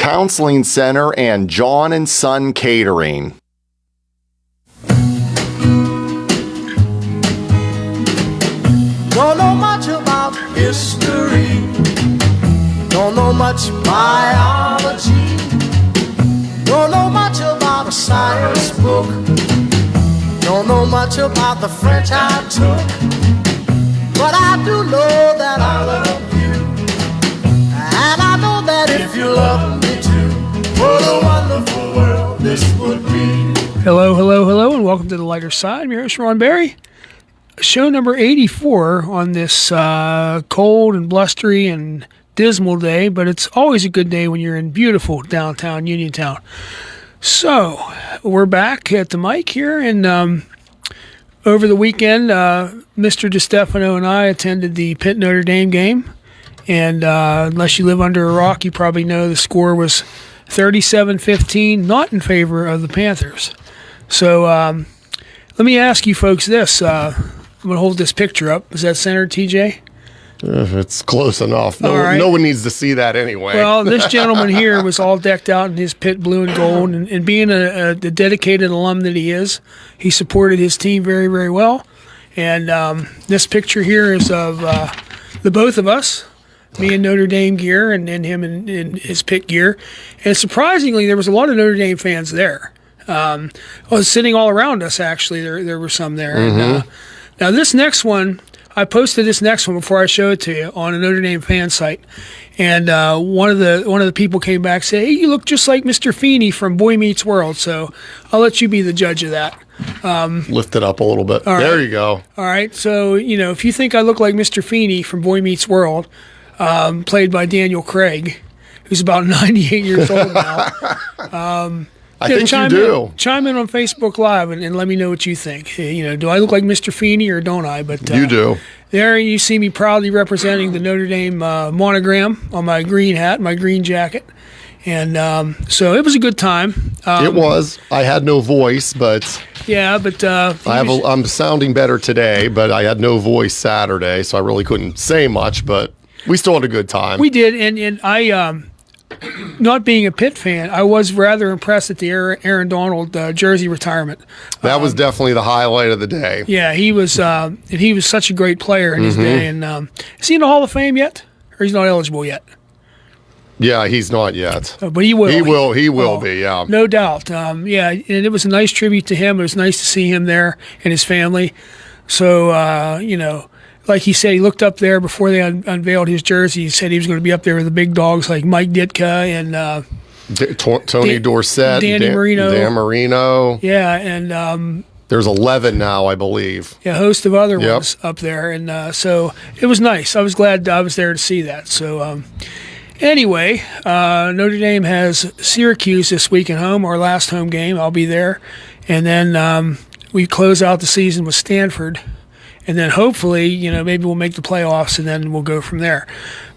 Counseling Center, and John and Son Catering. Don't know much about history, don't know much biology, don't know much about a science book, don't know much about the French I took, but I do know that I love you, and I know that if you love me too, what a wonderful world this would be. Hello, hello, hello, and welcome to The Lighter Side. I'm your host, Ron Berry. Show number 84 on this cold and blustery and dismal day, but it's always a good day when you're in beautiful downtown Uniontown. So, we're back at the mic here, and over the weekend, Mr. DeStefano and I attended the Pitt Notre Dame game, and unless you live under a rock, you probably know the score was 37-15, not in favor of the Panthers. So, let me ask you folks this. I'm going to hold this picture up. Is that centered, TJ? It's close enough. Right. No one needs to see that anyway. Well, this gentleman here was all decked out in his Pitt blue and gold, and being the dedicated alum that he is, he supported his team very, very well. And this picture here is of the both of us, me in Notre Dame gear and him in his Pitt gear. And surprisingly, there was a lot of Notre Dame fans there. I was sitting all around us, actually. There were some there. Mm-hmm. And, now, this next one, I posted this next one before I show it to you on a Notre Dame fan site. And one of the people came back and said, hey, you look just like Mr. Feeney from Boy Meets World. So I'll let you be the judge of that. Lift it up a little bit. All there right. you go. All right. So, if you think I look like Mr. Feeney from Boy Meets World, played by Daniel Craig, who's about 98 years old now. I think you do. Chime in on Facebook Live and let me know what you think. Do I look like Mr. Feeney or don't I? But You do. There you see me proudly representing the Notre Dame monogram on my green hat, my green jacket. And so it was a good time. It was. I had no voice, but yeah, but I'm sounding better today, but I had no voice Saturday, so I really couldn't say much, but we still had a good time. We did, and I not being a Pitt fan, I was rather impressed at the Aaron Donald jersey retirement. That was definitely the highlight of the day. Yeah, he was such a great player in his day. And is he in the Hall of Fame yet, or he's not eligible yet? Yeah, he's not yet. But he will. He will be, yeah. No doubt. Yeah, and it was a nice tribute to him. It was nice to see him there and his family. So, like he said, he looked up there before they unveiled his jersey. He said he was going to be up there with the big dogs like Mike Ditka and Tony Dorsett, Dan Marino. Dan Marino. Yeah, and there's 11 now, I believe. Yeah, a host of other ones up there. And so it was nice. I was glad I was there to see that. So anyway, Notre Dame has Syracuse this week at home, our last home game. I'll be there. And then we close out the season with Stanford. And then hopefully, maybe we'll make the playoffs, and then we'll go from there.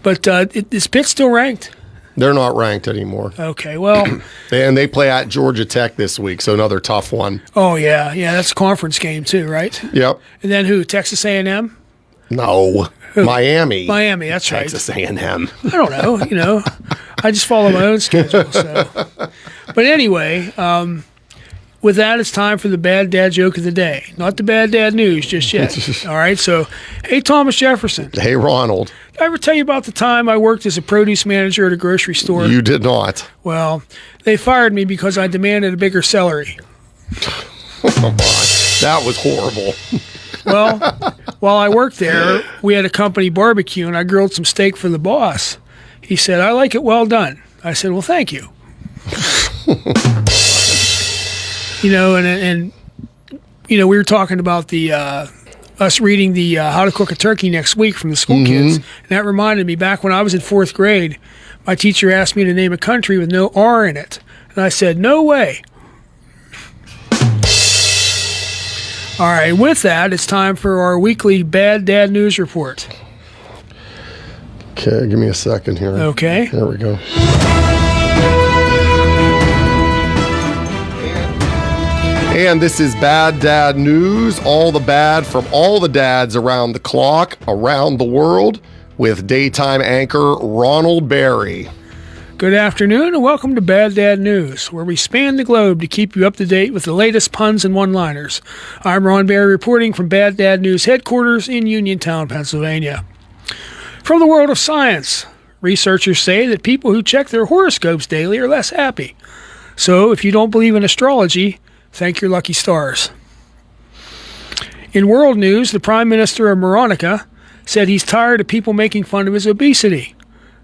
But is Pitt still ranked? They're not ranked anymore. Okay, well. And they play at Georgia Tech this week, so another tough one. Oh, yeah. Yeah, that's a conference game too, right? Yep. And then who, Texas A&M? No. Who? Miami, that's right. Texas A&M. I don't know, I just follow my own schedule. So. But anyway, with that, it's time for the bad dad joke of the day. Not the bad dad news just yet. All right, so, hey, Thomas Jefferson. Hey, Ronald. Did I ever tell you about the time I worked as a produce manager at a grocery store? You did not. Well, they fired me because I demanded a bigger celery. Oh, my. That was horrible. Well, while I worked there, we had a company barbecue, and I grilled some steak for the boss. He said, I like it well done. I said, well, thank you. And we were talking about the us reading the How to Cook a Turkey Next Week from the school kids, and that reminded me, back when I was in 4th grade, my teacher asked me to name a country with no R in it, and I said, no way. All right, with that, it's time for our weekly Bad Dad News Report. Okay, give me a second here. Okay. There we go. And this is Bad Dad News, all the bad from all the dads around the clock, around the world, with daytime anchor Ronald Berry. Good afternoon and welcome to Bad Dad News, where we span the globe to keep you up to date with the latest puns and one-liners. I'm Ron Barry reporting from Bad Dad News headquarters in Uniontown, Pennsylvania. From the world of science, researchers say that people who check their horoscopes daily are less happy. So if you don't believe in astrology, thank your lucky stars. In world news, the Prime Minister of Moronica said he's tired of people making fun of his obesity.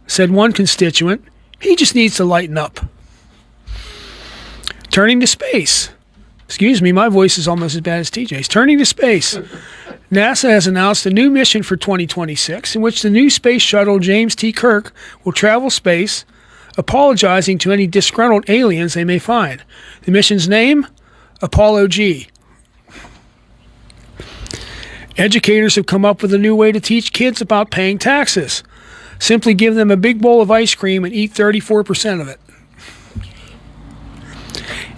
Said one constituent, he just needs to lighten up. Turning to space. Excuse me, my voice is almost as bad as TJ's. Turning to space. NASA has announced a new mission for 2026 in which the new space shuttle James T. Kirk will travel space, apologizing to any disgruntled aliens they may find. The mission's name? Apollo G. Educators have come up with a new way to teach kids about paying taxes. Simply give them a big bowl of ice cream and eat 34% of it.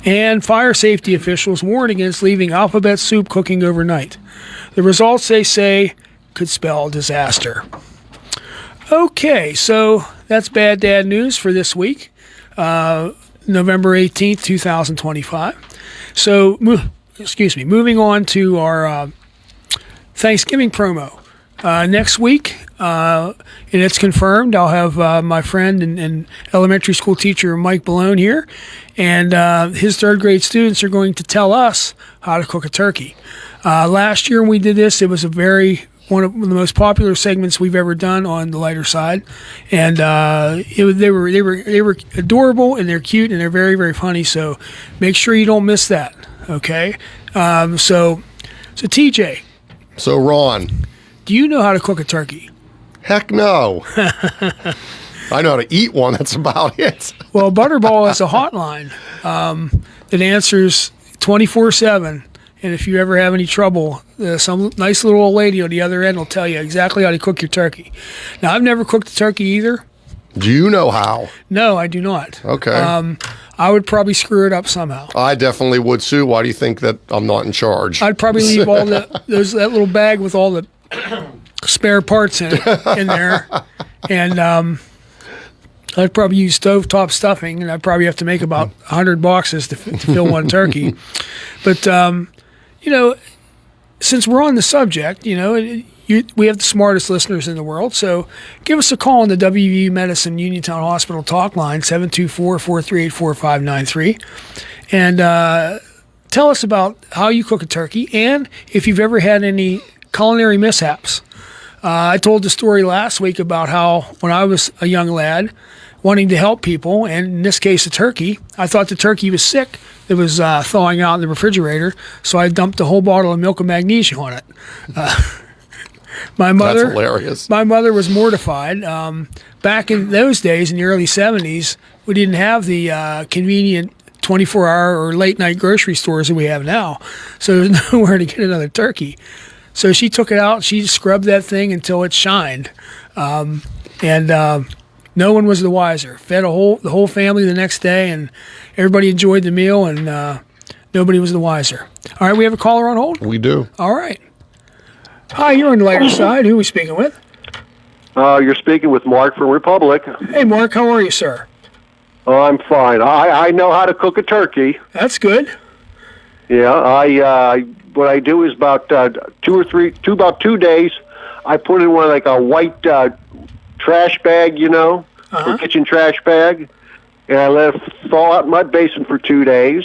And fire safety officials warn against leaving alphabet soup cooking overnight. The results, they say, could spell disaster. Okay, so that's Bad Dad News for this week, November 18th, 2025. So, moving on to our Thanksgiving promo. Next week, and it's confirmed, I'll have my friend and elementary school teacher Mike Balone here, and his third grade students are going to tell us how to cook a turkey. Last year when we did this, it was one of the most popular segments we've ever done on the lighter side, and they were adorable, and they're cute, and they're very, very funny. So make sure you don't miss that. Okay, so TJ. So Ron. Do you know how to cook a turkey? Heck no. I know how to eat one. That's about it. Well, Butterball has a hotline that answers 24/7. And if you ever have any trouble, some nice little old lady on the other end will tell you exactly how to cook your turkey. Now, I've never cooked a turkey either. Do you know how? No, I do not. Okay. I would probably screw it up somehow. I definitely would, Sue. Why do you think that I'm not in charge? I'd probably leave all that little bag with all the spare parts in there, and I'd probably use stovetop stuffing, and I'd probably have to make about 100 boxes to fill one turkey. But since we're on the subject, we have the smartest listeners in the world, so give us a call on the WVU Medicine Uniontown Hospital talk line, 724-438-4593, and tell us about how you cook a turkey and if you've ever had any culinary mishaps. I told the story last week about how when I was a young lad wanting to help people, and in this case a turkey, I thought the turkey was sick. It was thawing out in the refrigerator, so I dumped a whole bottle of milk of magnesia on it. That's hilarious. My mother was mortified. Back in those days, in the early 70s, we didn't have the convenient 24-hour or late-night grocery stores that we have now, so there's nowhere to get another turkey. So she took it out, she scrubbed that thing until it shined, and no one was the wiser. Fed the whole family the next day, and everybody enjoyed the meal, and nobody was the wiser. All right, we have a caller on hold? We do. All right. Hi, you're on the lighter side. Who are we speaking with? You're speaking with Mark from Republic. Hey, Mark, how are you, sir? Oh, I'm fine. I know how to cook a turkey. That's good. Yeah, what I do is about 2 days, I put it in one like a white trash bag, or kitchen trash bag, and I let it thaw out in my basin for 2 days.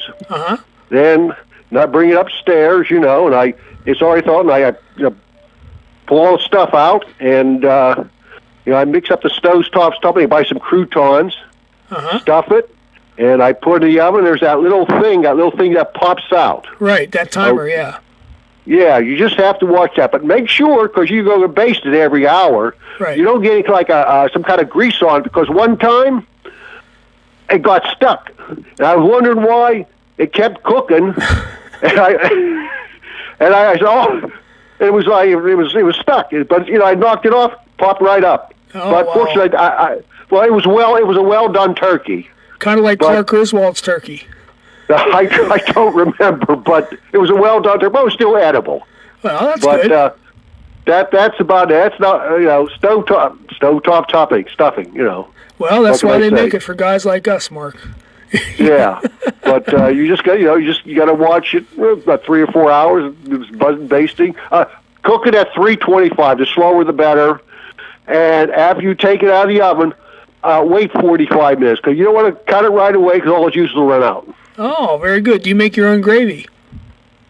Then I bring it upstairs, and it's already thawed, and I pull all the stuff out, and I mix up the stovetop stuffing, I buy some croutons, stuff it, and I put it in the oven. There's that little thing that pops out. Right, that timer, yeah. Yeah, you just have to watch that, but make sure, because you go to baste it every hour, right. You don't get like some kind of grease on it, because one time it got stuck, and I was wondering why it kept cooking, and I said, oh, it was like it was stuck, but I knocked it off, popped right up. Oh, but wow. fortunately, it was a well done turkey. Kind of like Clark Griswold's turkey. I don't remember, but it was a well done turkey, but it was still edible. Well, that's good. That's about it. That's not stovetop stuffing. Well, Well, that's What why can I they say? make it for guys like us, Mark. Yeah, but you just got you got to watch it about 3 or 4 hours. It's buzzing, basting. Cook it at 325. The slower the better. And after you take it out of the oven, wait 45 minutes because you don't want to cut it right away because all the juice will run out. Oh, very good. Do you make your own gravy?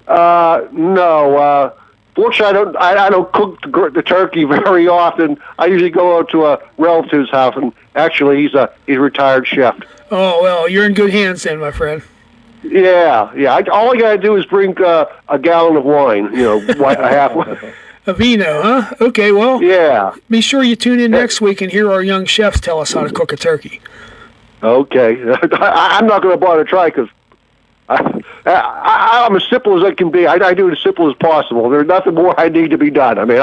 No. Fortunately, I don't cook the turkey very often. I usually go out to a relative's house, and actually, he's a retired chef. Oh, well, you're in good hands then, my friend. Yeah. All I got to do is bring a gallon of wine. A half. A vino, huh? Okay, well, Yeah. be sure you tune in next week and hear our young chefs tell us how to cook a turkey. Okay. I'm not going to bother to try because I'm as simple as I can be. I do it as simple as possible. There's nothing more I need to be done. I mean,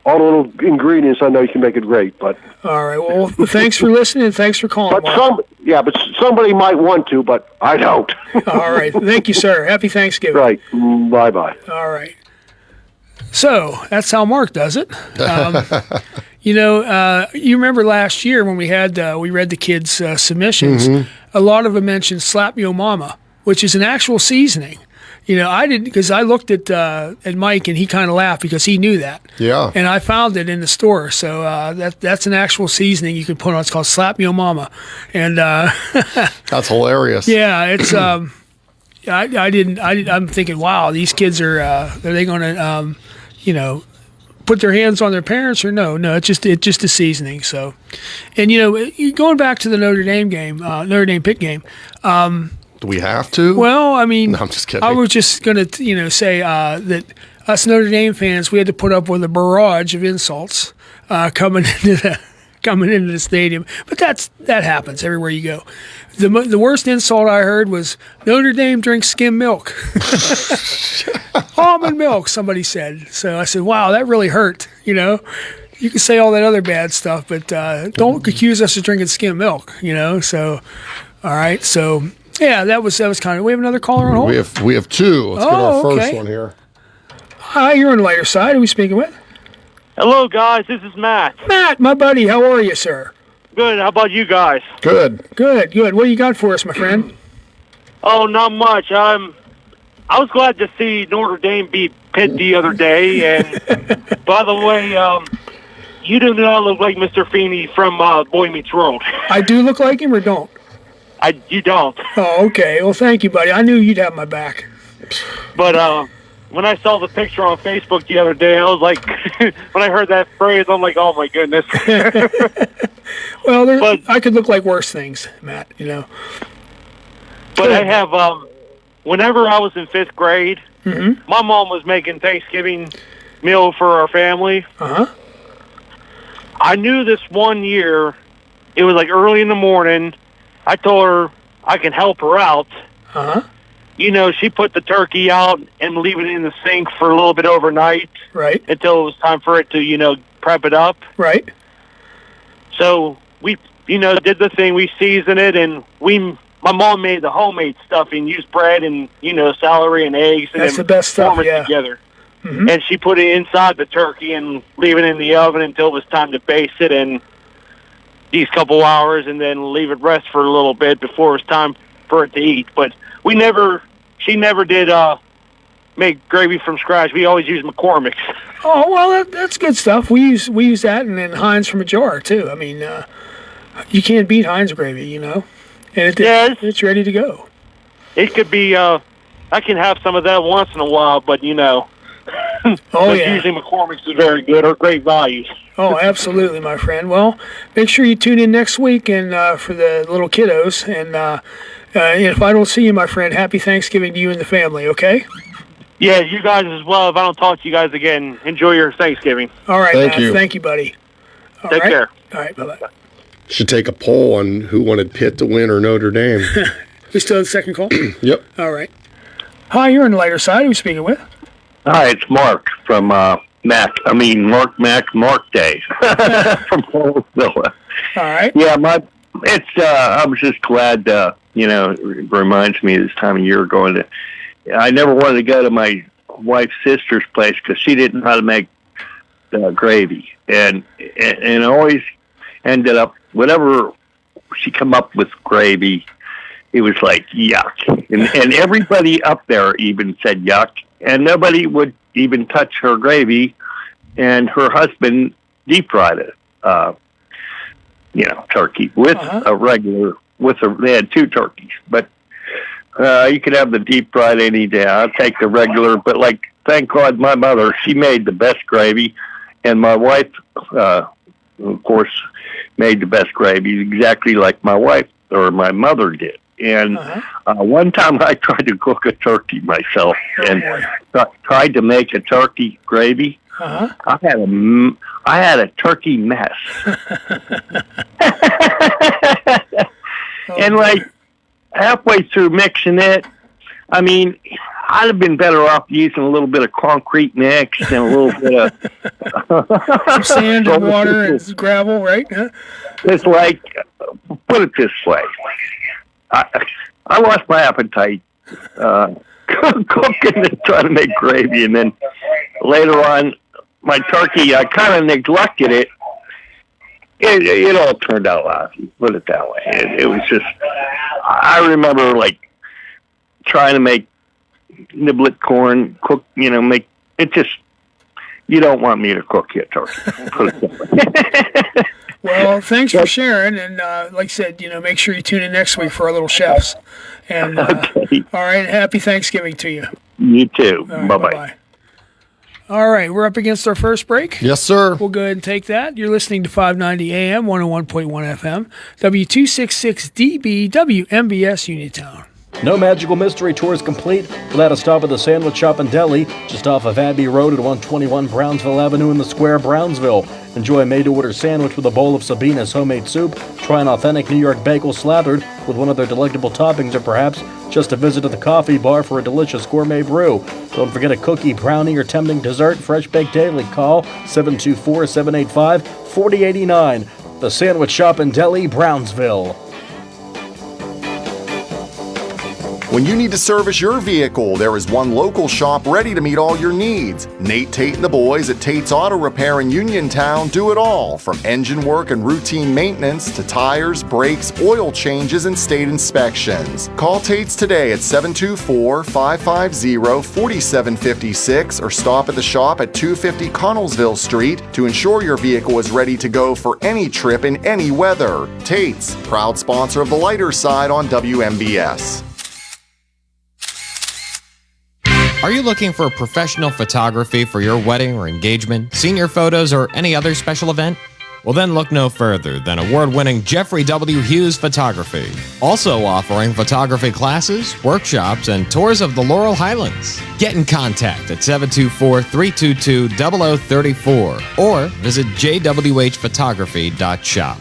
all the little ingredients, I know you can make it great, but. All right, well, thanks for listening and thanks for calling, Mark. But somebody might want to, but I don't. All right, thank you, sir. Happy Thanksgiving. Right. Bye-bye. All right. So that's how Mark does it. You remember last year when we read the kids' submissions, a lot of them mentioned Slap Yo Mama, which is an actual seasoning. I didn't, because I looked at Mike and he kind of laughed because he knew that. Yeah. And I found it in the store. So that's an actual seasoning you can put on. It's called Slap Yo Mama. And That's hilarious. yeah, it's I'm thinking, wow, these kids are they going to put their hands on their parents or no? It's just a seasoning. So, and going back to the Notre Dame game, Notre Dame Pitt game. Do we have to? Well, I mean, No, I'm just kidding. I was just going to say that us Notre Dame fans, we had to put up with a barrage of insults coming into the stadium. But that happens everywhere you go. The worst insult I heard was Notre Dame drinks skim milk. Almond milk, somebody said. So I said, wow, that really hurt. You can say all that other bad stuff, but don't accuse us of drinking skim milk. So all right, so. Yeah, that was kind of. We have another caller on hold. We have two. Let's get our first okay. one here. Hi, you're on the lighter side. Who are we speaking with? Hello, guys. This is Matt. Matt, my buddy. How are you, sir? Good. How about you guys? Good. Good. What do you got for us, my friend? Oh, not much. I was glad to see Notre Dame beat Pitt the other day. And by the way, you do not look like Mr. Feeney from Boy Meets World. I do look like him or don't? You don't. Oh, okay. Well, thank you, buddy. I knew you'd have my back. But when I saw the picture on Facebook the other day, I was like, when I heard that phrase, I'm like, oh my goodness. Well, I could look like worse things, Matt. But I have, whenever I was in 5th grade, my mom was making Thanksgiving meal for our family. I knew this one year, it was like early in the morning. I told her I can help her out. She put the turkey out and leave it in the sink for a little bit overnight. Right. Until it was time for it to, prep it up. Right. So we, did the thing. We seasoned it, and my mom made the homemade stuffing, used bread and, celery and eggs. And That's the best stuff, form it yeah. together. And she put it inside the turkey and leave it in the oven until it was time to baste it in these couple hours, and then leave it rest for a little bit before it was time for it to eat. But she never did make gravy from scratch. We always used McCormick's. Oh, well, that's good stuff. We use that and then Heinz from a jar too. I mean, you can't beat Heinz gravy, and it's ready to go. It could be. I can have some of that once in a while, but Oh, but yeah. usually McCormick's is very good or great values. Oh, absolutely, my friend. Well, make sure you tune in next week and for the little kiddos. And if I don't see you, my friend, happy Thanksgiving to you and the family, okay? Yeah, you guys as well. If I don't talk to you guys again, enjoy your Thanksgiving. All right, Thank Matt. you. Thank you, buddy. All Take right. care. All right, bye-bye. Should take a poll on who wanted Pitt to win or Notre Dame. We still have the second call? Yep. All right. Hi, you're on the lighter side. Who are we speaking with? Hi, it's Mark from Mark Day from Paulsville. All right. Yeah, I was just glad, it reminds me of this time of year going to, I never wanted to go to my wife's sister's place because she didn't know how to make gravy. And I always ended up, whatever she come up with gravy, it was like yuck. And everybody up there even said yuck. And nobody would even touch her gravy. And her husband deep fried it, turkey with a regular, they had 2 turkeys. But you could have the deep fried any day. I'll take the regular. But thank God my mother, she made the best gravy. And my wife, of course, made the best gravy exactly like my wife or my mother did. And one time I tried to cook a turkey myself and tried to make a turkey gravy. I had a turkey mess. And halfway through mixing it, I mean, I'd have been better off using a little bit of concrete mix and a little bit of sand and water and gravel, right? Huh? It's put it this way. I lost my appetite cooking and trying to make gravy, and then later on, my turkey, I kind of neglected it. It all turned out lousy, put it that way. It was just, I remember trying to make niblet corn, cook, make it just, you don't want me to cook your turkey. Put it that way. Well, thanks for sharing, and like I said, make sure you tune in next week for our little chefs. And okay. All right, happy Thanksgiving to you. You too. Right, bye-bye. Bye-bye. All right, we're up against our first break. Yes, sir. We'll go ahead and take that. You're listening to 590 AM, 101.1 FM, W266DB, WMBS Uniontown. No Magical Mystery Tour is complete without a stop at the Sandwich Shop and Deli, just off of Abbey Road at 121 Brownsville Avenue in the Square, Brownsville. Enjoy a made-to-order sandwich with a bowl of Sabina's homemade soup. Try an authentic New York bagel slathered with one of their delectable toppings, or perhaps just a visit to the coffee bar for a delicious gourmet brew. Don't forget a cookie, brownie, or tempting dessert. Fresh Baked Daily. Call 724-785-4089. The Sandwich Shop and Deli, Brownsville. When you need to service your vehicle, there is one local shop ready to meet all your needs. Nate Tate and the boys at Tate's Auto Repair in Uniontown do it all, from engine work and routine maintenance to tires, brakes, oil changes, and state inspections. Call Tate's today at 724-550-4756 or stop at the shop at 250 Connellsville Street to ensure your vehicle is ready to go for any trip in any weather. Tate's, proud sponsor of the lighter side on WMBS. Are you looking for professional photography for your wedding or engagement, senior photos, or any other special event? Well, then look no further than award-winning Jeffrey W. Hughes Photography. Also offering photography classes, workshops, and tours of the Laurel Highlands. Get in contact at 724-322-0034 or visit jwhphotography.shop.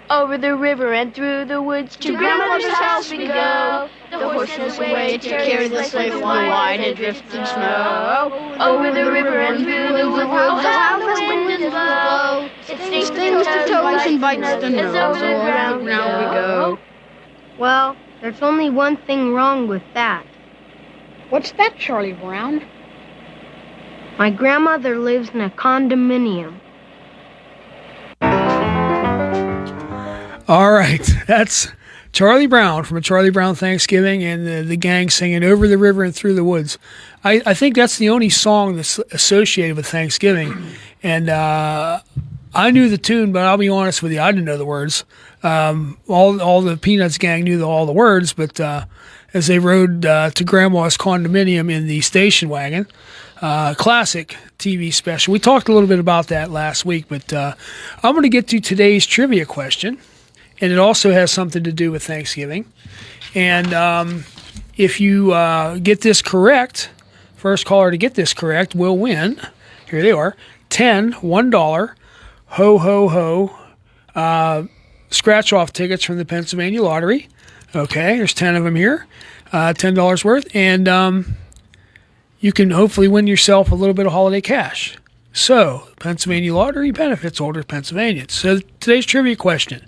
Over the river and through the woods to grandmother's house we go. The horses wait to carry the sleigh through the wide and drifting snow. Over the river and through the woods, oh how the wind blow. It stings the toes and bites the nose. Over the ground we go. Well, there's only one thing wrong with that. What's that, Charlie Brown? My grandmother lives in a condominium. All right, that's Charlie Brown from A Charlie Brown Thanksgiving and the gang singing Over the River and Through the Woods. I think that's the only song that's associated with Thanksgiving. And I knew the tune, but I'll be honest with you, I didn't know the words. All the Peanuts gang knew all the words, but as they rode to Grandma's condominium in the station wagon, classic TV special. We talked a little bit about that last week, but I'm going to get to today's trivia question. And it also has something to do with Thanksgiving. And if you get this correct, first caller to get this correct will win. Here they are. $1 ho scratch-off tickets from the Pennsylvania Lottery. Okay, there's 10 of them here. $10 worth. And you can hopefully win yourself a little bit of holiday cash. So, Pennsylvania Lottery benefits older Pennsylvanians. So, today's trivia question.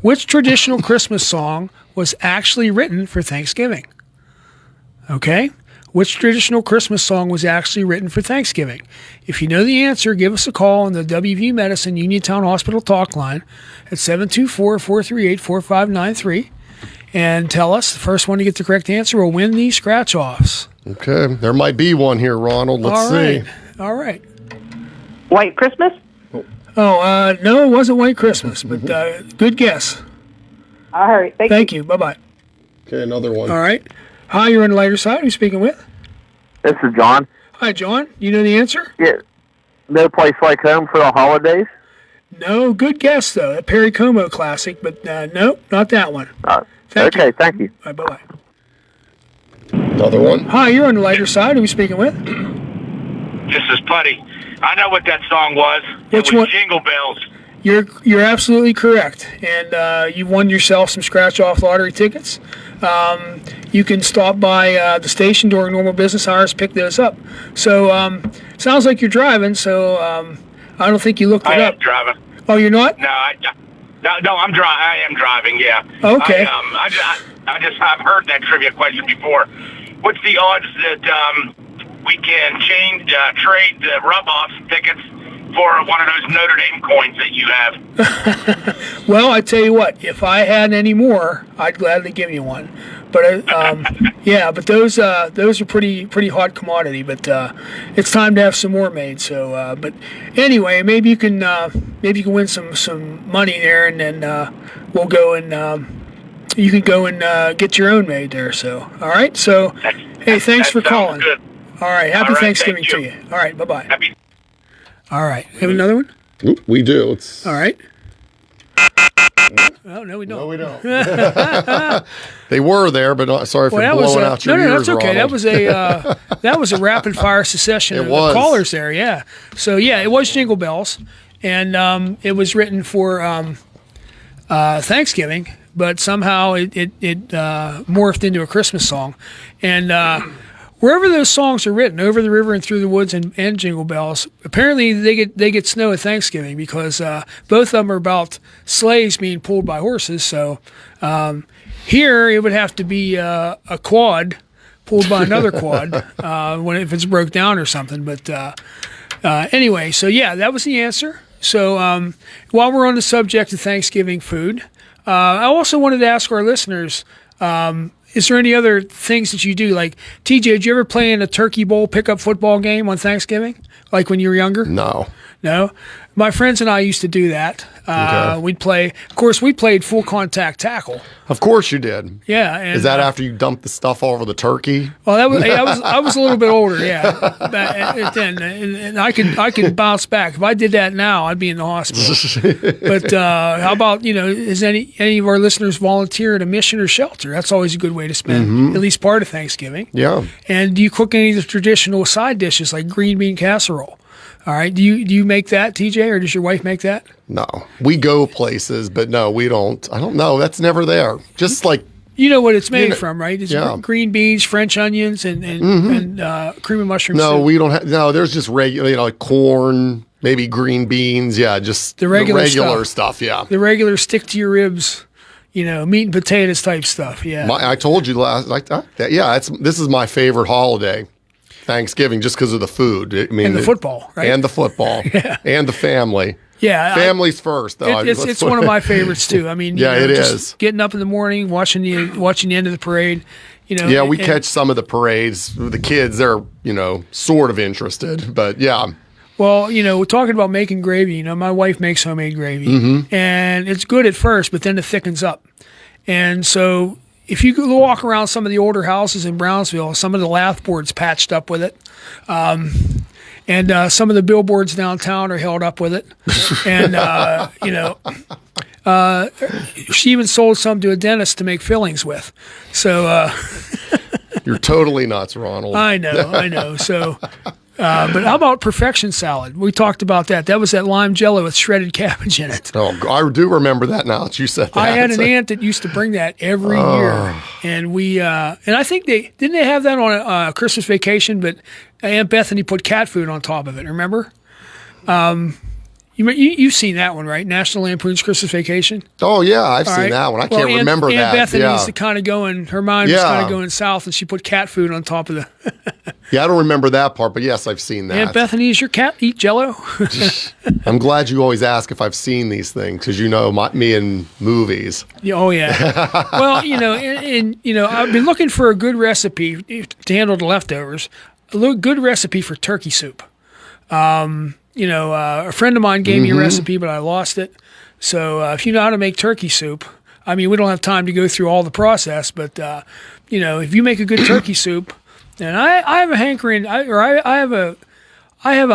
Which traditional Christmas song was actually written for Thanksgiving? Okay. which traditional Christmas song was actually written for Thanksgiving? If you know the answer, give us a call on the WV Medicine Uniontown Hospital talk line at 724-438-4593 and tell us. The first one to get the correct answer will win these scratch-offs. Okay, there might be one here, Ronald. Let's see. All right. White Christmas? Oh, no, it wasn't White Christmas, but good guess. All right. Thank you. Bye-bye. Okay, another one. All right. Hi, you're on the lighter side. Who's speaking with? This is John. Hi, John. You know the answer? Yeah. No Place Like Home for the holidays? No, good guess, though. A Perry Como classic, but no, not that one. Thank you. Thank you. All right, bye-bye. Another one. Hi, you're on the lighter side. Who are we speaking with? This is Putty. I know what that song was. Which it was one? Jingle Bells. You're absolutely correct, and you've won yourself some scratch-off lottery tickets. You can stop by the station during normal business hours, pick those up. So sounds like you're driving. So I don't think you looked it up. I am driving. Oh, you're not? No, I'm driving. I am driving. Yeah. Okay. I've heard that trivia question before. What's the odds that we can trade the rub-off tickets for one of those Notre Dame coins that you have? Well, I tell you what, if I had any more, I'd gladly give you one. But yeah, but those are pretty hot commodity. But it's time to have some more made. So, but anyway, maybe you can win some money there, and then we'll go and you can go and get your own made there. So, all right. So, hey, thanks for calling. Good. All right. Happy Thanksgiving to you. All right. Bye bye. All right. Have another one? We do. It's all right. Oh, no, we don't. No, we don't. They were there, but sorry for blowing out your ears, No, that's okay. Ronald. That was a rapid fire succession of callers there. Yeah. So yeah, it was Jingle Bells, and it was written for Thanksgiving, but somehow it morphed into a Christmas song, and wherever those songs are written, Over the River and Through the Woods and Jingle Bells, apparently they get snow at Thanksgiving because both of them are about sleighs being pulled by horses. So here it would have to be a quad pulled by another quad if it's broke down or something. But anyway, so yeah, that was the answer. So while we're on the subject of Thanksgiving food, I also wanted to ask our listeners, is there any other things that you do? Like, TJ, did you ever play in a turkey bowl pickup football game on Thanksgiving? Like when you were younger? No. No? My friends and I used to do that. Okay. We'd play, of course, we played full contact tackle. Of course you did. Yeah. And, is that after you dumped the stuff all over the turkey? Well, that was I was a little bit older, yeah. Then and I could bounce back. If I did that now, I'd be in the hospital. But how about, is any of our listeners volunteer at a mission or shelter? That's always a good way to spend at least part of Thanksgiving. Yeah. And do you cook any of the traditional side dishes like green bean casserole? All right. Do you make that, TJ, or does your wife make that? No. We go places, but no, we don't. I don't know. That's never there. Just like... You know what it's made from, right? It's yeah. green beans, French onions, and cream of mushroom No, soup. we don't have... No, there's just regular, like corn, maybe green beans. Yeah, just the regular stuff. Yeah. The regular stick to your ribs, meat and potatoes type stuff. Yeah. I told you last... this is my favorite holiday. Thanksgiving, just because of the food. I mean, and the football, right? And the football. Yeah. And the family. Yeah. Family's first, though. It's one of my favorites, too. I mean, it just is. Getting up in the morning, watching the end of the parade. Yeah, we catch some of the parades. The kids, they're, sort of interested. But, yeah. Well, we're talking about making gravy. My wife makes homemade gravy. Mm-hmm. And it's good at first, but then it thickens up. And so... if you go walk around some of the older houses in Brownsville, some of the lath boards patched up with it. And some of the billboards downtown are held up with it. And, she even sold some to a dentist to make fillings with. So. You're totally nuts, Ronald. I know. So. But how about perfection salad? We talked about that. That was that lime jello with shredded cabbage in it. Oh, I do remember that now that you said that. I had an aunt that used to bring that every year, and and I think they have that on a Christmas Vacation, but Aunt Bethany put cat food on top of it. Remember? You've seen that one, right? National Lampoon's Christmas Vacation. Oh yeah, I've All seen right. that one. I Well, can't remember Aunt that. Bethany yeah. used to kind of go in, her mind was Yeah. kind of going south, and she put cat food on top of the. Yeah, I don't remember that part, but yes, I've seen that. Aunt Bethany, is your cat eat Jello? I'm glad you always ask if I've seen these things because you know me in movies. Yeah, oh yeah. Well, and I've been looking for a good recipe to handle the leftovers. Good recipe for turkey soup. A friend of mine gave me a recipe, but I lost it. So if you know how to make turkey soup, I mean, we don't have time to go through all the process, but if you make a good turkey soup, and I have a hankering, I have a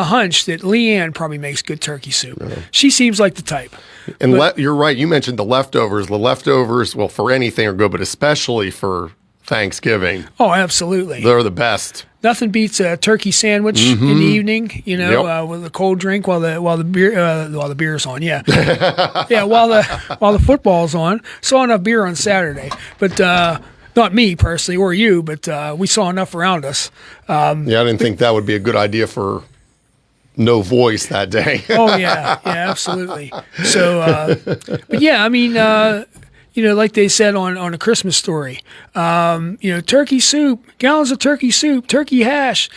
hunch that Leanne probably makes good turkey soup. She seems like the type. And you're right. You mentioned the leftovers. The leftovers, well, for anything are good, but especially for Thanksgiving. Oh, absolutely. They're the best. Nothing beats a turkey sandwich in the evening, with a cold drink while the beer's on. Yeah, yeah. While the football's on. Saw enough beer on Saturday, but not me personally or you, but we saw enough around us. Yeah, I didn't think that would be a good idea for no voice that day. Oh yeah, absolutely. So, but yeah, I mean. Like they said on A Christmas Story, turkey soup, gallons of turkey soup, turkey hash,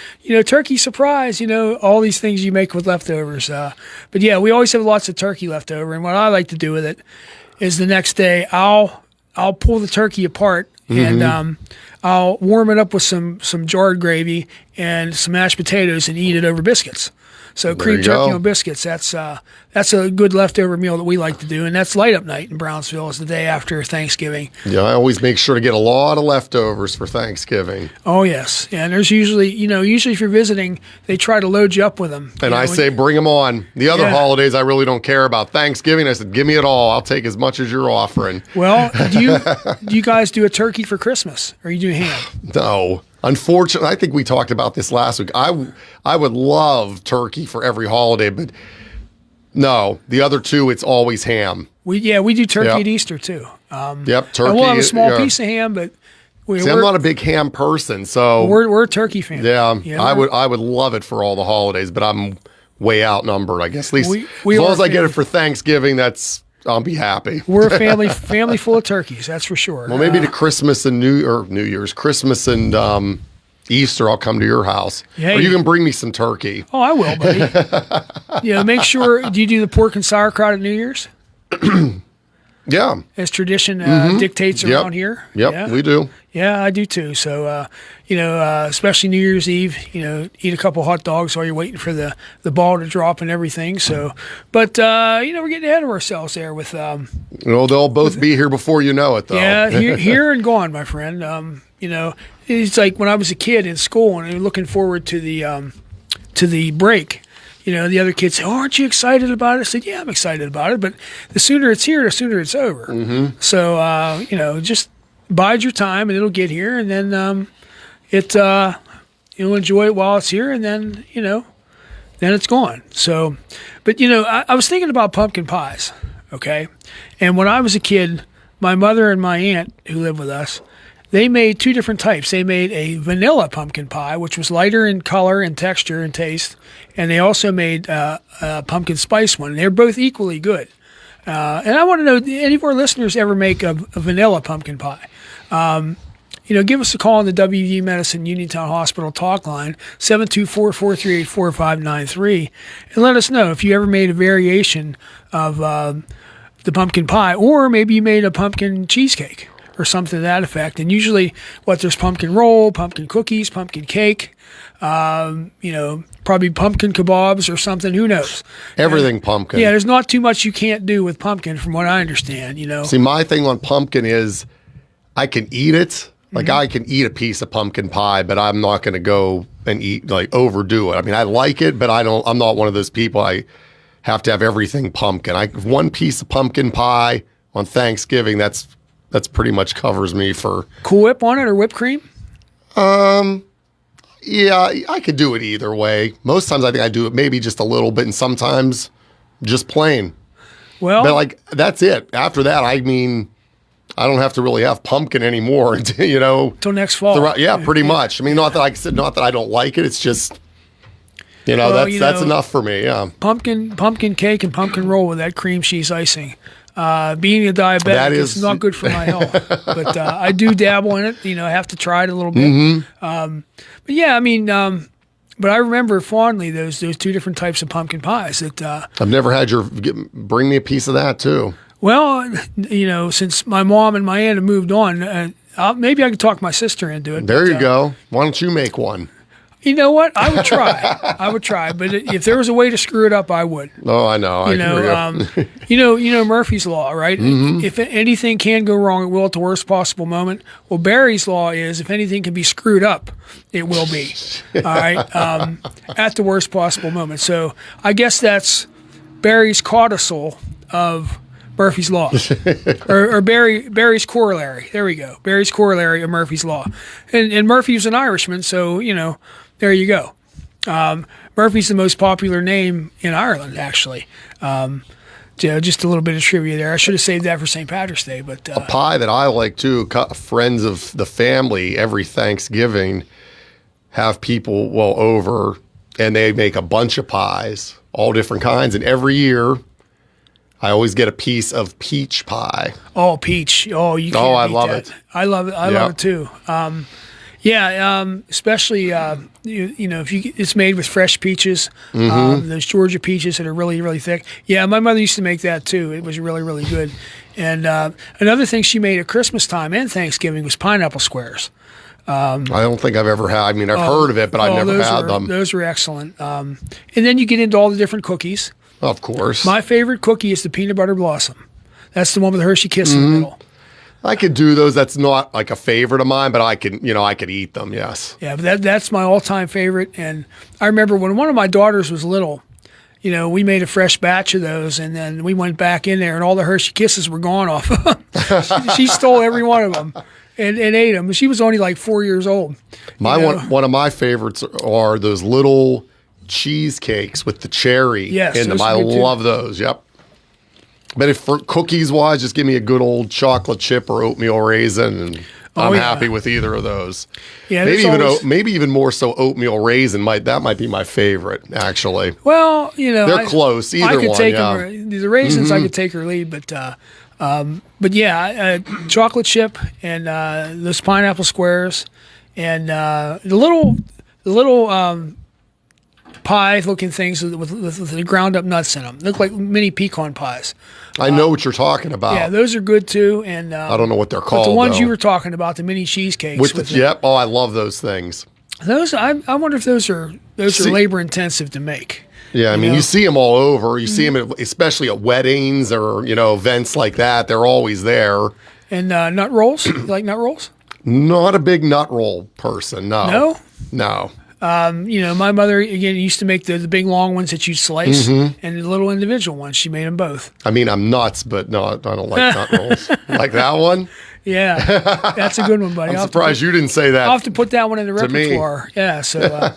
turkey surprise, all these things you make with leftovers. But yeah, we always have lots of turkey left over. And what I like to do with it is the next day I'll pull the turkey apart and I'll warm it up with some jarred gravy and some mashed potatoes and eat it over biscuits. So There cream you turkey go. on biscuits, that's a good leftover meal that we like to do, and that's light up night in Brownsville. Is the day after Thanksgiving. Yeah, I always make sure to get a lot of leftovers for Thanksgiving. Oh yes, yeah. And there's usually if you're visiting, they try to load you up with them. And I say, bring them on. The other Yeah. holidays I really don't care about. Thanksgiving, I said, give me it all. I'll take as much as you're offering. Well, do you guys do a turkey for Christmas, or you do ham? No. Unfortunately, I think we talked about this last week. I would love turkey for every holiday, but no, the other two, it's always ham. We do turkey Yep. at Easter too. Yep, turkey. And we'll have a small yeah. piece of ham, but See, I'm not a big ham person, so we're a turkey fan. yeah, I would love it for all the holidays, but I'm way outnumbered. I guess at least we as long are as I get family. it for Thanksgiving, I'll be happy. We're a family full of turkeys. That's for sure. Well, maybe to Christmas and New Year's, Christmas and Easter, I'll come to your house, Yeah, or you you- can bring me some turkey. Oh, I will, buddy. Make sure. Do you do the pork and sauerkraut at New Year's? Yeah, as tradition dictates Yep. around here? Yep, Yeah. we do. Yeah, I do too. So, especially New Year's Eve, eat a couple hot dogs while you're waiting for the ball to drop and everything. So, but, we're getting ahead of ourselves there with, They'll both be here before you know it, though. yeah, here and gone, my friend. It's like when I was a kid in school and looking forward to the break. The other kids say, "Oh, aren't you excited about it?" I said, "Yeah, I'm excited about it, but the sooner it's here, the sooner it's over." Mm-hmm. So, just bide your time, and it'll get here, and then you'll enjoy it while it's here, and then then it's gone. So, but I was thinking about pumpkin pies, okay? And when I was a kid, my mother and my aunt who lived with us, they made two different types. They made a vanilla pumpkin pie, which was lighter in color and texture and taste, and they also made a pumpkin spice one. They're both equally good. And I want to know, any of our listeners ever make a vanilla pumpkin pie? Give us a call on the WV Medicine Uniontown Hospital talk line, 724-438-4593, and let us know if you ever made a variation of the pumpkin pie, or maybe you made a pumpkin cheesecake or something to that effect. And usually there's pumpkin roll, pumpkin cookies, pumpkin cake, probably pumpkin kebabs or something, who knows? Everything pumpkin. Yeah, there's not too much you can't do with pumpkin from what I understand, See, my thing on pumpkin is I can eat it. Like, I can eat a piece of pumpkin pie, but I'm not going to go and overdo it. I mean, I like it, but I'm not one of those people. I have to have everything pumpkin. One piece of pumpkin pie on Thanksgiving, that's pretty much covers me for. Cool Whip on it or whipped cream? Yeah, I could do it either way. Most times I think I do it maybe just a little bit, and sometimes just plain. Well, but that's it. After that, I mean, I don't have to really have pumpkin anymore until till next fall. Yeah, pretty much. I mean, not that I don't like it. It's just Well, that's enough for me. Yeah. Pumpkin cake and pumpkin roll with that cream cheese icing. Being a diabetic is not good for my health, but I do dabble in it. I have to try it a little bit. But yeah, I mean, but I remember fondly those two different types of pumpkin pies. That I've never had bring me a piece of that too. Well, since my mom and my aunt have moved on, maybe I could talk my sister into it. There you go. Why don't you make one? You know what? I would try. But if there was a way to screw it up, I would. Oh, I know. Murphy's Law, right? If anything can go wrong, it will at the worst possible moment. Well, Barry's Law is if anything can be screwed up, it will be. All right, at the worst possible moment. So I guess that's Barry's codicil of Murphy's Law, or Barry's corollary. There we go. Barry's corollary of Murphy's Law, and Murphy was an Irishman, so there you go. Murphy's the most popular name in Ireland, actually. Just a little bit of trivia there. I should have saved that for St. Patrick's Day. But a pie that I like too. Friends of the family every Thanksgiving have people over, and they make a bunch of pies, all different kinds, and every year I always get a piece of peach pie. Oh, peach! Oh, you can't I beat love that. it. I love it. I love it too. Especially if it's made with fresh peaches, those Georgia peaches that are really, really thick. Yeah, my mother used to make that too. It was really, really good. And another thing she made at Christmas time and Thanksgiving was pineapple squares. I don't think I've ever had. I mean, I've heard of it, but I've never had them. Those were excellent. And then you get into all the different cookies. Of course. My favorite cookie is the peanut butter blossom. That's the one with the Hershey Kiss in the middle. I could do those. That's not like a favorite of mine, but I could eat them. Yes. Yeah, but that's my all-time favorite. And I remember when one of my daughters was little, we made a fresh batch of those, and then we went back in there, and all the Hershey Kisses were gone off. she stole every one of them and ate them. She was only like 4 years old. One of my favorites are those little cheesecakes with the cherry in them. I love those. Yep. But if for cookies wise, just give me a good old chocolate chip or oatmeal raisin, and I'm happy with either of those. Yeah, maybe even more so oatmeal raisin. That might be my favorite actually. Well, they're close. Either I could one. Take them, the raisins I could take or leave, but chocolate chip and those pineapple squares and the little pie-looking things with the ground-up nuts in them. They look like mini pecan pies. I know what you're talking about. Yeah, those are good too. And I don't know what they're called. But the ones you were talking about, the mini cheesecakes. Oh, I love those things. Those I wonder if those are labor-intensive to make. Yeah, I mean, you see them all over. You see them, especially at weddings or events like that. They're always there. And nut rolls. You like nut rolls? Not a big nut roll person. No. No. My mother, again, used to make the big long ones that you slice and the little individual ones. She made them both. I mean, I'm nuts, but no, I don't like nut rolls. Like that one? Yeah, that's a good one, buddy. I'm surprised you didn't say that. I'll have to put that one in the repertoire. Yeah, so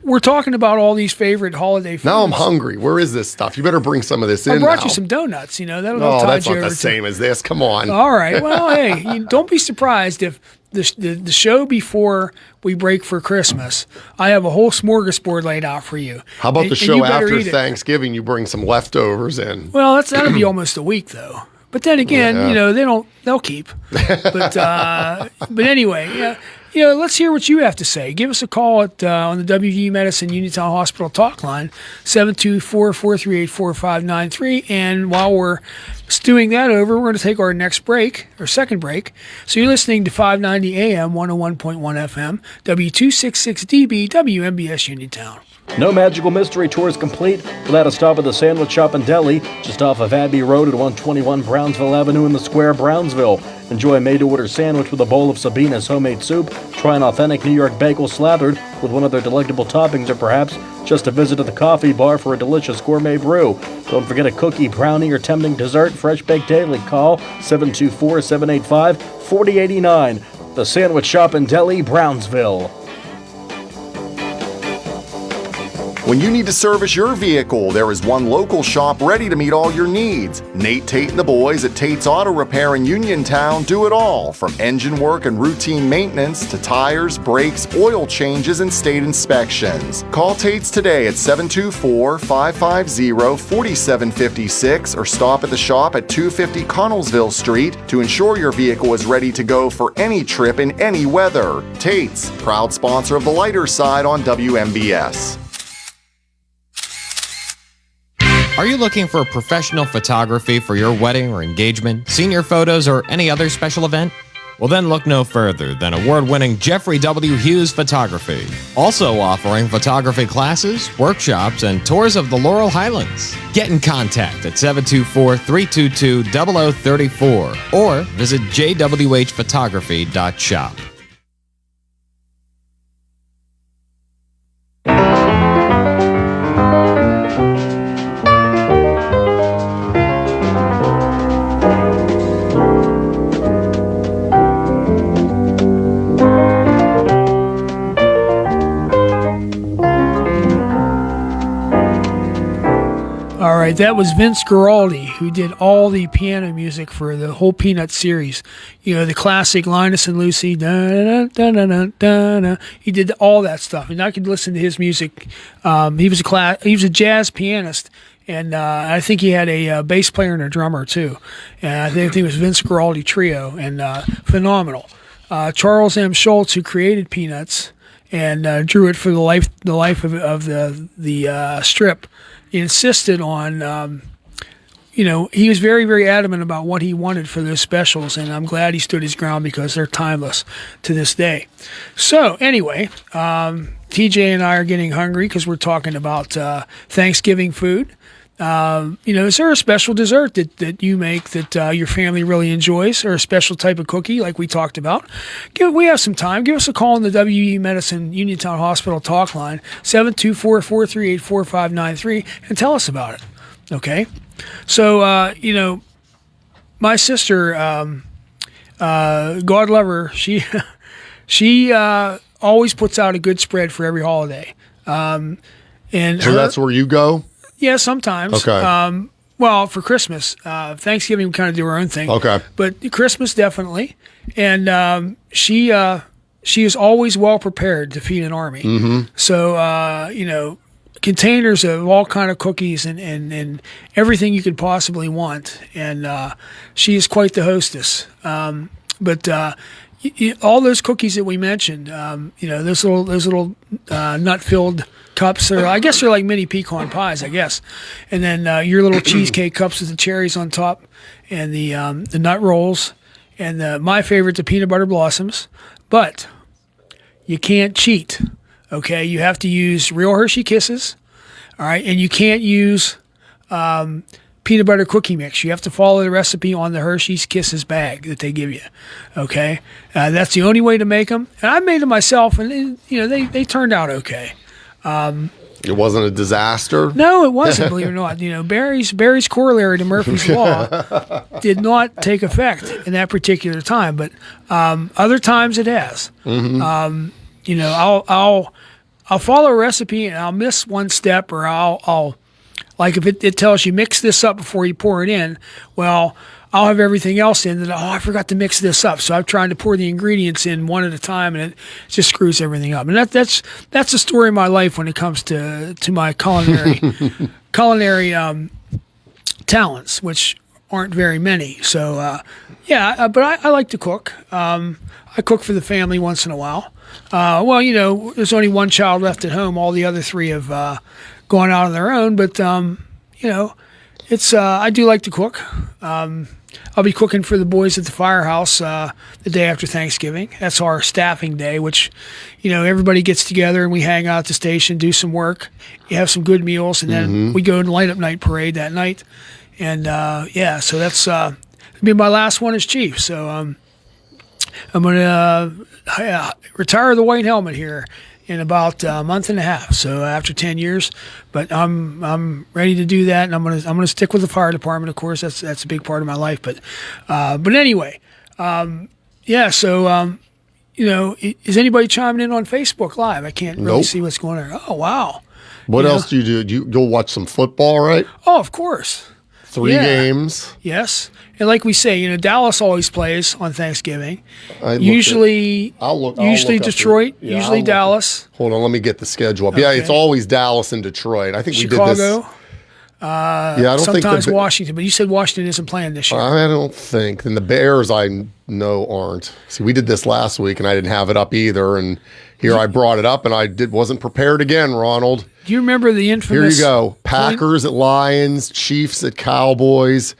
we're talking about all these favorite holiday foods. Now I'm hungry. Where is this stuff? You better bring some of this in. I brought you some donuts. That'll that's not the same as this. Come on. All right. Well, hey, don't be surprised if the show before we break for Christmas, I have a whole smorgasbord laid out for you. How about the show after Thanksgiving? You bring some leftovers in. Well, that'll be almost a week though. But then again, they'll keep. But anyway, let's hear what you have to say. Give us a call at on the WVU Medicine Uniontown Hospital talk line, 724-438-4593. And while we're stewing that over, we're going to take our second break. So you're listening to 590 AM, 101.1 FM, W266DB, WMBS Uniontown. No Magical Mystery Tour is complete without a stop at the Sandwich Shop and Deli, just off of Abbey Road at 121 Brownsville Avenue in the Square, Brownsville. Enjoy a made-to-order sandwich with a bowl of Sabina's homemade soup. Try an authentic New York bagel slathered with one of their delectable toppings, or perhaps just a visit to the coffee bar for a delicious gourmet brew. Don't forget a cookie, brownie, or tempting dessert. Fresh baked daily. Call 724-785-4089. The Sandwich Shop and Deli, Brownsville. When you need to service your vehicle, there is one local shop ready to meet all your needs. Nate Tate and the boys at Tate's Auto Repair in Uniontown do it all, from engine work and routine maintenance to tires, brakes, oil changes, and state inspections. Call Tate's today at 724-550-4756 or stop at the shop at 250 Connellsville Street to ensure your vehicle is ready to go for any trip in any weather. Tate's, proud sponsor of the lighter side on WMBS. Are you looking for professional photography for your wedding or engagement, senior photos, or any other special event? Well, then look no further than award-winning Jeffrey W. Hughes Photography. Also offering photography classes, workshops, and tours of the Laurel Highlands. Get in contact at 724-322-0034 or visit jwhphotography.shop. All right, that was Vince Guaraldi, who did all the piano music for the whole Peanuts series. You know, the classic Linus and Lucy, da-da-da-da-da-da-da. He did all that stuff, and I could listen to his music. He was a jazz pianist, and I think he had a bass player and a drummer too. And I think it was Vince Guaraldi Trio, and phenomenal. Charles M. Schultz, who created Peanuts and drew it for the life of the strip. He insisted on, he was very, very adamant about what he wanted for those specials, and I'm glad he stood his ground because they're timeless to this day. So, anyway, TJ and I are getting hungry because we're talking about Thanksgiving food. Is there a special dessert that you make that your family really enjoys, or a special type of cookie like we talked about? We have some time. Give us a call on the WE Medicine Uniontown Hospital talk line, 724-438-4593, and tell us about it. Okay? So, my sister, God love her, she always puts out a good spread for every holiday. So that's where you go? Yeah, sometimes. Okay. Well, for Christmas, Thanksgiving we kind of do our own thing. Okay. But Christmas definitely, and she is always well prepared to feed an army. Mm-hmm. So containers of all kind of cookies and everything you could possibly want, and she is quite the hostess. But all those cookies that we mentioned, those little nut-filled cups, or I guess they're like mini pecan pies, I guess. And then your little cheesecake cups with the cherries on top, and the nut rolls, and my favorite, the peanut butter blossoms. But you can't cheat, okay? You have to use real Hershey Kisses, all right? And you can't use peanut butter cookie mix. You have to follow the recipe on the Hershey's Kisses bag that they give you, okay? That's the only way to make them. And I made them myself, and they turned out okay. It wasn't a disaster? No, it wasn't, believe it or not. Barry's corollary to Murphy's Law did not take effect in that particular time, but other times it has. Mm-hmm. I'll follow a recipe and I'll miss one step, or I'll like if it tells you mix this up before you pour it in, well, I'll have everything else in that, I forgot to mix this up. So I'm trying to pour the ingredients in one at a time, and it just screws everything up. And that's the story of my life when it comes to my culinary talents, which aren't very many. So, but I like to cook. I cook for the family once in a while. There's only one child left at home. All the other three have gone out on their own. But, it's I do like to cook. I'll be cooking for the boys at the firehouse the day after Thanksgiving. That's our staffing day, which, everybody gets together and we hang out at the station, do some work, you have some good meals, and then we go to light up night parade that night. And so that's be my last one as chief. So I'm going to retire the white helmet here in about a month and a half. So after 10 years, but I'm ready to do that, and I'm gonna stick with the fire department. Of course, that's a big part of my life. But anyway, So is anybody chiming in on Facebook Live? I can't really see what's going on. Oh wow, What You else do you do? You'll watch some football, right? Oh, of course. 3 Yeah. games. Yes. And like we say, Dallas always plays on Thanksgiving. I looked Usually, I'll look up Detroit, the- yeah, usually I'll look Dallas. Hold on, let me get the schedule up. Yeah, Okay. it's always Dallas and Detroit. I think we did Chicago. this. Yeah, I don't sometimes think Washington, but you said Washington isn't playing this year. I don't think. And the Bears, I know, aren't. See, we did this last week, and I didn't have it up either. And here I brought it up, and wasn't prepared again, Ronald. Do you remember the Here infamous? you go. Packers at Lions, Chiefs at Cowboys,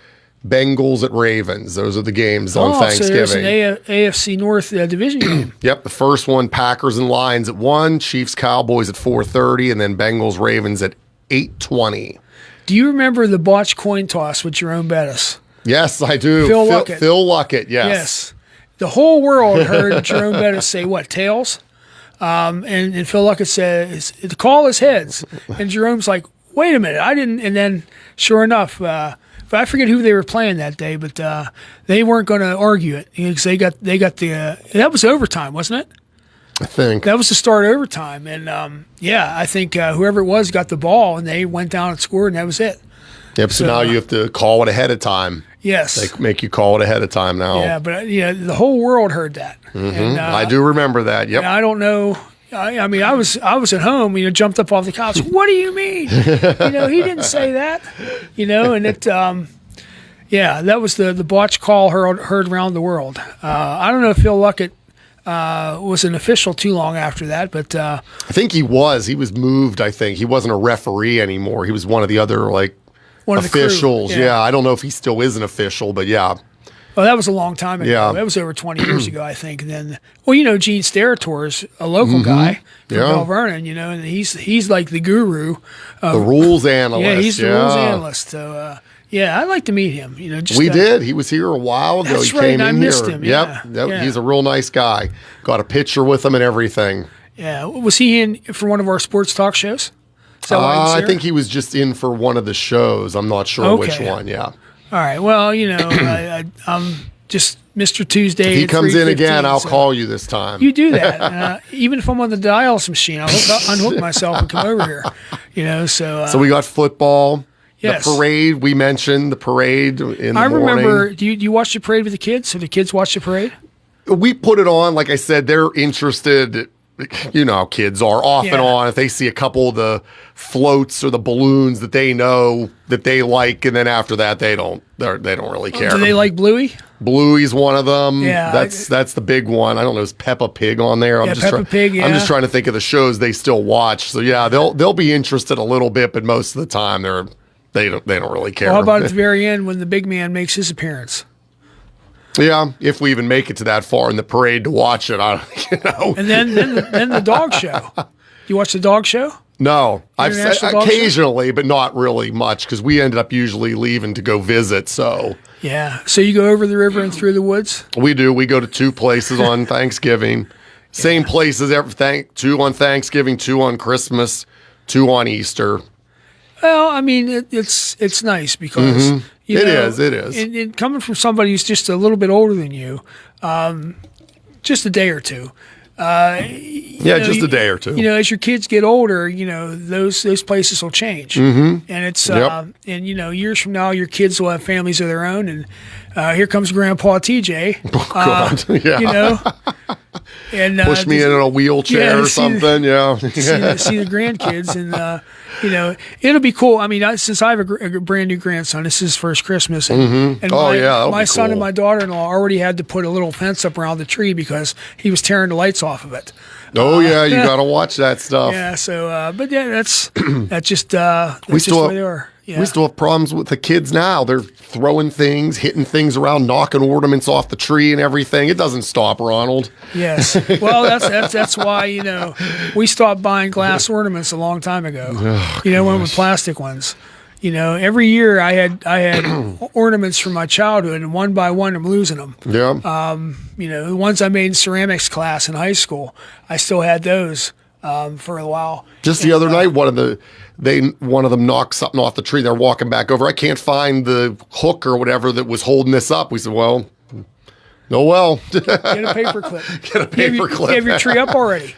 Bengals at Ravens. Those are the games on So there's Thanksgiving. an AFC North division game. Yep, the first one, Packers and Lions at 1, Chiefs Cowboys at 4:30, and then Bengals Ravens at 8:20. Do you remember the botched coin toss with Jerome Bettis? Yes, I do. Phil Luckett. Phil Luckett, yes. Yes. The whole world heard Jerome Bettis say, what, tails? And Phil Luckett says, the call is heads. And Jerome's like, wait a minute, I didn't. And then, sure enough, I forget who they were playing that day, but they weren't going to argue it because they got the that was overtime, wasn't it? I think that was the start of overtime, and I think whoever it was got the ball, and they went down and scored, and that was it. Yep. So now you have to call it ahead of time. Yes. They make you call it ahead of time now. Yeah, but the whole world heard that. And, I do remember that. Yep. and I don't know. I mean, I was at home, jumped up off the couch. What do you mean? He didn't say that. And it. That was the botch call heard around the world. I don't know if Phil Luckett was an official too long after that, but I think he was. He was moved. I think he wasn't a referee anymore. He was one of the other one of the crew, officials. yeah. Yeah, I don't know if he still is an official, but yeah. Well, that was a long time ago. Yeah. That was over 20 years ago, I think. And then, Gene Steratore, a local guy from Bell Vernon, and he's like the guru. The rules analyst. Yeah, he's the rules analyst. So, I'd like to meet him. We did. He was here a while ago. That's He right, came and I in missed here. him. Yep. Yeah. He's a real nice guy. Got a picture with him and everything. Yeah. Was he in for one of our sports talk shows? Is that why he was I here? think he was just in for one of the shows. I'm not sure which Okay. one. Yeah. All right. Well, I'm just Mr. Tuesday. If he at comes in 3:15, again, I'll so call you this time. You do that. Even if I'm on the dialysis machine, I'll unhook myself and come over here. So we got football. Yes. The parade, we mentioned the parade in the I morning. remember. Do you watch the parade with the kids? So the kids watch the parade? We put it on. Like I said, they're interested. You know how kids are off and on. If they see a couple of the floats or the balloons that they know that they like, and then after that they don't really care. Do they like Bluey? Bluey's one of them. Yeah, that's the big one. I don't know. Is Peppa Pig on there? Yeah, Peppa Pig, I'm just yeah. trying to think of the shows they still watch. So yeah, they'll be interested a little bit, but most of the time they don't really care. Well, how about at the very end when the big man makes his appearance? Yeah, if we even make it to that far in the parade to watch it, And then the dog show. You watch the dog show? No, I've said International dog show? occasionally, but not really much because we ended up usually leaving to go visit. So Yeah. So you go over the river and through the woods? we do. We go to two places on Thanksgiving, same places two on Thanksgiving, two on Christmas, two on Easter. Well, I mean, it's nice because It is. And coming from somebody who's just a little bit older than you, just a day or two. Just a day or two. As your kids get older, those places will change, and it's Yep. and years from now, your kids will have families of their own, and here comes Grandpa TJ. God, yeah. And Push me in a wheelchair or something. see the grandkids, and it'll be cool. I mean, since I have a brand new grandson, this is his first Christmas, and that'll my be son cool. and my daughter-in-law already had to put a little fence up around the tree because he was tearing the lights off of it. Oh yeah, you got to watch that stuff. Yeah. So, but yeah, that's just We still the way have, they are. Yeah. we still have problems with the kids now. They're throwing things, hitting things around, knocking ornaments off the tree and everything. It doesn't stop, Ronald. Yes. Well, that's why we stopped buying glass ornaments a long time ago. Went with plastic ones. Every year I had ornaments from my childhood, and one by one I'm losing them. Yeah. The ones I made in ceramics class in high school, I still had those for a while. Just the other night, one of them knocked something off the tree. They're walking back over. I can't find the hook or whatever that was holding this up. We said, well. Get a paper clip. Get a paper clip. You have your tree up already.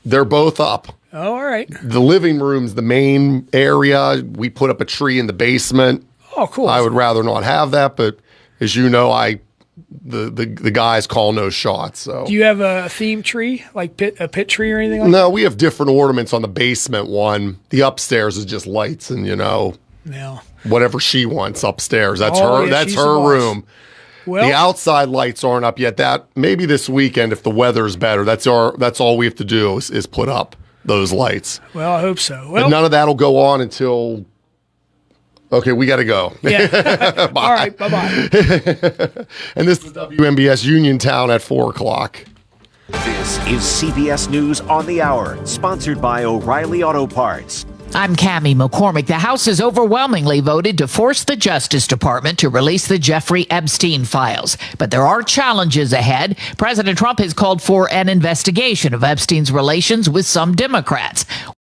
They're both up. Oh, all right. The living room's the main area. We put up a tree in the basement. Oh, cool. I would rather not have that, but as you know, the guys call no shots. So Do you have a theme tree, like a pit tree or anything like that? no, we have different ornaments on the basement one. The upstairs is just lights and No. whatever she wants upstairs. That's Oh, her. yeah, That's she's her the boss. room. Well, The outside lights aren't up yet. That maybe this weekend if the weather's better. That's all we have to do is put up those lights. well, I hope so. And Well, none of that'll go on until. Okay, we got to go. yeah. All right. Bye-bye. And this is WMBS Uniontown at 4:00. This is CBS News on the Hour, sponsored by O'Reilly Auto Parts. I'm Cammie McCormick. The House has overwhelmingly voted to force the Justice Department to release the Jeffrey Epstein files. But there are challenges ahead. President Trump has called for an investigation of Epstein's relations with some Democrats.